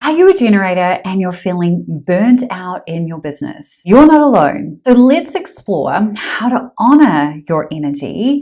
Are you a generator and you're feeling burnt out in your business? You're not alone. So let's explore how to honor your energy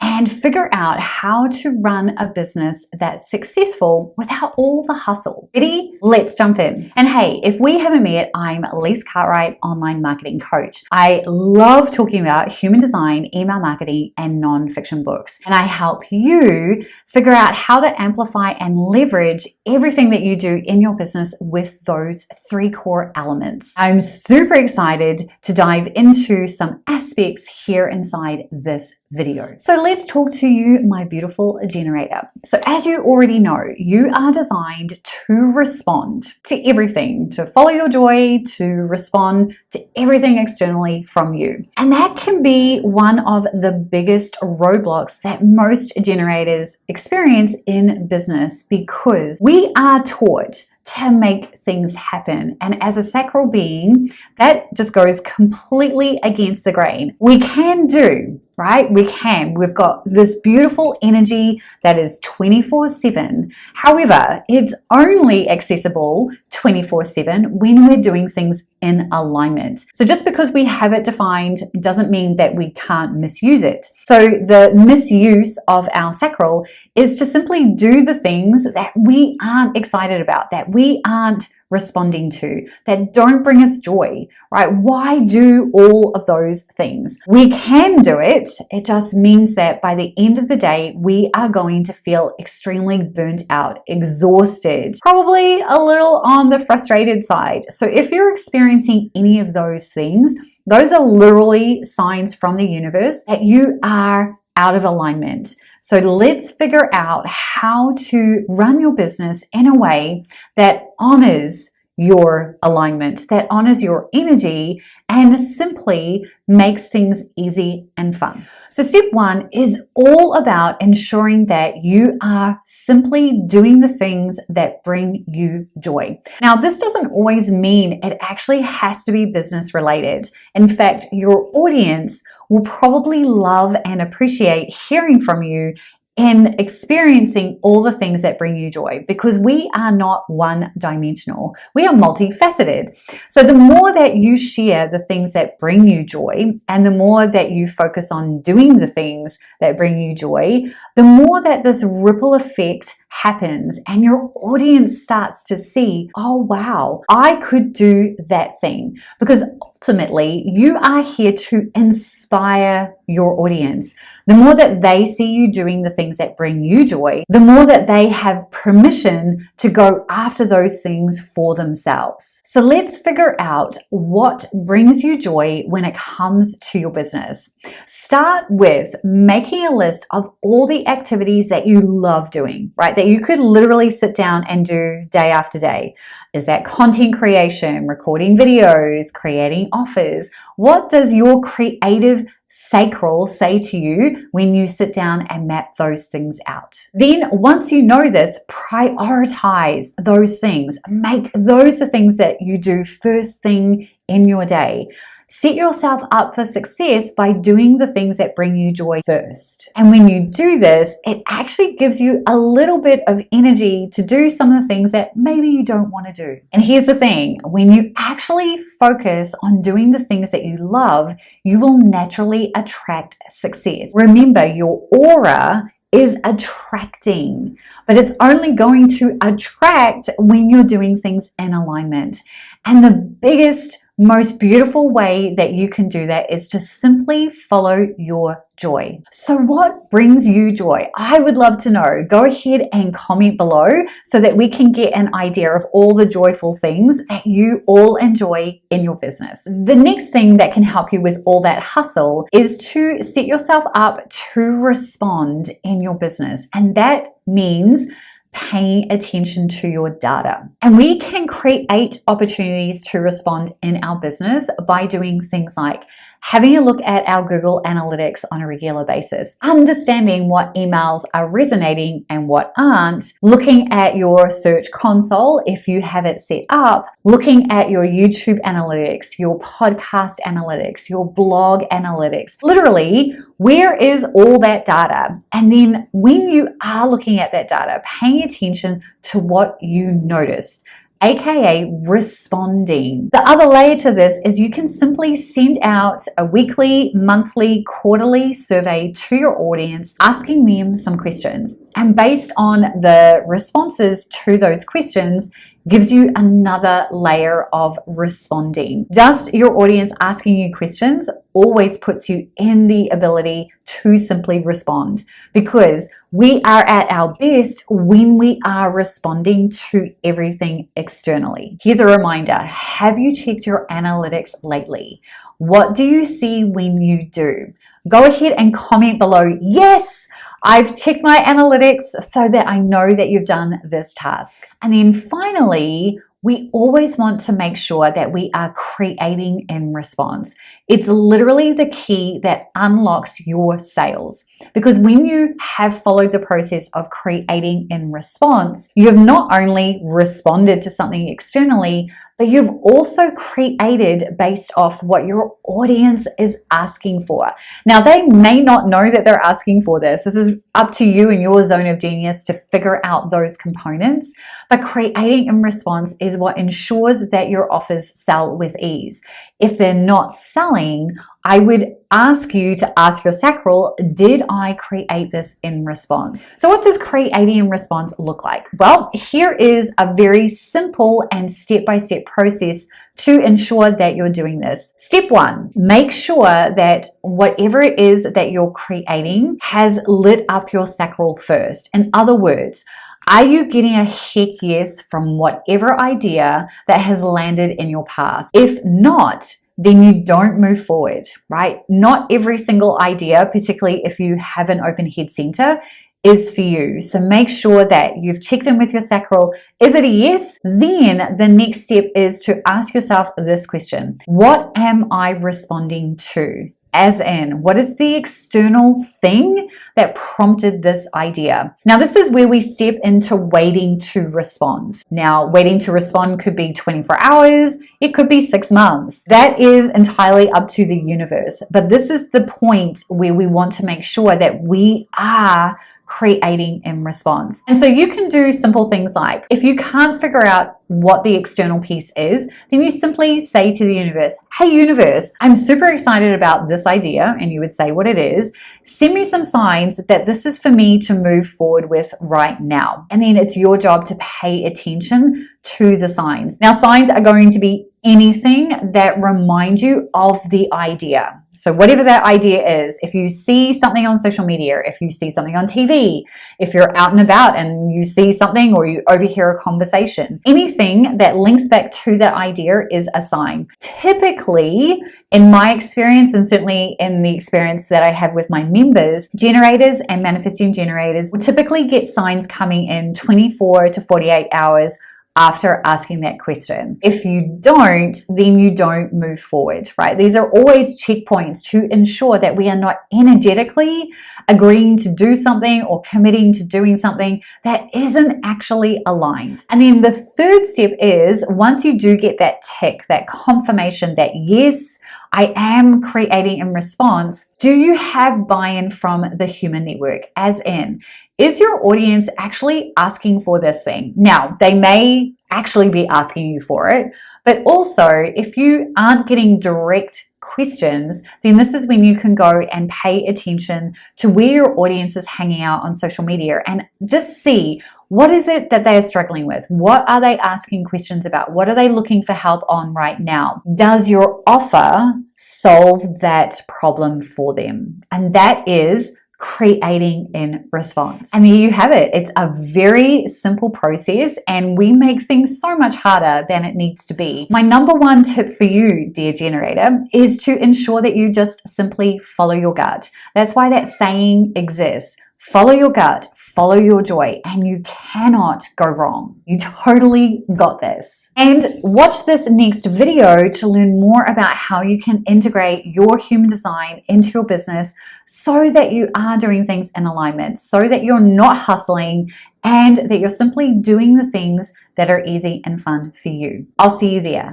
and figure out how to run a business that's successful without all the hustle. Ready? Let's jump in. And hey, if we haven't met, I'm Lise Cartwright, online marketing coach. I love talking about human design, email marketing, and non-fiction books. And I help you figure out how to amplify and leverage everything that you do in your business with those three core elements. I'm super excited to dive into some aspects here inside this video. So let's talk to you, my beautiful generator. So as you already know, you are designed to respond to everything, to follow your joy, to respond to everything externally from you. And that can be one of the biggest roadblocks that most generators experience in business, because we are taught to make things happen. And as a sacral being, that just goes completely against the grain. We can do, right? We can. We've got this beautiful energy that is 24/7. However, it's only accessible 24/7 when we're doing things in alignment. So just because we have it defined doesn't mean that we can't misuse it. So the misuse of our sacral is to simply do the things that we aren't excited about, that we aren't responding to, that don't bring us joy, right? Why do all of those things? We can do it. It just means that by the end of the day, we are going to feel extremely burnt out, exhausted, probably a little on the frustrated side. So if you're experiencing any of those things, those are literally signs from the universe that you are out of alignment. So let's figure out how to run your business in a way that honors your alignment, that honors your energy, and simply makes things easy and fun. So step one is all about ensuring that you are simply doing the things that bring you joy. Now, this doesn't always mean it actually has to be business related. In fact, your audience will probably love and appreciate hearing from you and experiencing all the things that bring you joy, because we are not one-dimensional. We are multifaceted. So the more that you share the things that bring you joy, and the more that you focus on doing the things that bring you joy, the more that this ripple effect happens and your audience starts to see, oh wow, I could do that thing. Because ultimately, you are here to inspire your audience. The more that they see you doing the things that bring you joy, the more that they have permission to go after those things for themselves. So let's figure out what brings you joy when it comes to your business. Start with making a list of all the activities that you love doing, right? That you could literally sit down and do day after day. Is that content creation, recording videos, creating offers? What does your creative sacral say to you when you sit down and map those things out? Then once you know this, prioritize those things. Make those the things that you do first thing in your day. Set yourself up for success by doing the things that bring you joy first. And when you do this, it actually gives you a little bit of energy to do some of the things that maybe you don't want to do. And here's the thing, when you actually focus on doing the things that you love, you will naturally attract success. Remember, your aura is attracting, but it's only going to attract when you're doing things in alignment. And the biggest, most beautiful way that you can do that is to simply follow your joy. So what brings you joy? I would love to know. Go ahead and comment below so that we can get an idea of all the joyful things that you all enjoy in your business. The next thing that can help you with all that hustle is to set yourself up to respond in your business. And that means paying attention to your data. And we can create opportunities to respond in our business by doing things like having a look at our Google Analytics on a regular basis, understanding what emails are resonating and what aren't, looking at your search console if you have it set up, looking at your YouTube analytics, your podcast analytics, your blog analytics. Literally, where is all that data? And then when you are looking at that data, paying attention to what you noticed. aka responding. The other layer to this is you can simply send out a weekly, monthly, quarterly survey to your audience, asking them some questions. And based on the responses to those questions, gives you another layer of responding. Just your audience asking you questions always puts you in the ability to simply respond, because we are at our best when we are responding to everything externally. Here's a reminder. Have you checked your analytics lately? What do you see when you do? Go ahead and comment below, yes, I've checked my analytics so that I know that you've done this task. And then finally, we always want to make sure that we are creating in response. It's literally the key that unlocks your sales, because when you have followed the process of creating in response, you have not only responded to something externally, but you've also created based off what your audience is asking for. Now, they may not know that they're asking for this. This is up to you and your zone of genius to figure out those components, but creating in response is what ensures that your offers sell with ease. If they're not selling, I would ask you to ask your sacral, did I create this in response? So what does creating in response look like? Well, here is a very simple and step-by-step process to ensure that you're doing this. Step one, make sure that whatever it is that you're creating has lit up your sacral first. In other words, are you getting a heck yes from whatever idea that has landed in your path? If not, then you don't move forward, right? Not every single idea, particularly if you have an open head center, is for you. So make sure that you've checked in with your sacral. Is it a yes? Then the next step is to ask yourself this question. What am I responding to? As in, what is the external thing that prompted this idea? Now, this is where we step into waiting to respond. Now, waiting to respond could be 24 hours, it could be 6 months. That is entirely up to the universe. But this is the point where we want to make sure that we are creating in response. And so you can do simple things like, if you can't figure out what the external piece is, then you simply say to the universe, hey universe, I'm super excited about this idea, and you would say what it is. Send me some signs that this is for me to move forward with right now. And then it's your job to pay attention to the signs. Now, signs are going to be anything that reminds you of the idea. So whatever that idea is, if you see something on social media, if you see something on TV, if you're out and about and you see something or you overhear a conversation, anything that links back to that idea is a sign. Typically, in my experience, and certainly in the experience that I have with my members, generators and manifesting generators will typically get signs coming in 24 to 48 hours after asking that question. If you don't, then you don't move forward, right? These are always checkpoints to ensure that we are not energetically agreeing to do something or committing to doing something that isn't actually aligned. And then the third step is, once you do get that tick, that confirmation that yes, I am creating in response, do you have buy-in from the human network? As in, is your audience actually asking for this thing? Now, they may actually be asking you for it, but also if you aren't getting direct questions, then this is when you can go and pay attention to where your audience is hanging out on social media and just see, what is it that they are struggling with? What are they asking questions about? What are they looking for help on right now? Does your offer solve that problem for them? And that is creating in response. And there you have it. It's a very simple process, and we make things so much harder than it needs to be. My number one tip for you, dear generator, is to ensure that you just simply follow your gut. That's why that saying exists. Follow your gut, follow your joy, and you cannot go wrong. You totally got this. And watch this next video to learn more about how you can integrate your human design into your business so that you are doing things in alignment, so that you're not hustling and that you're simply doing the things that are easy and fun for you. I'll see you there.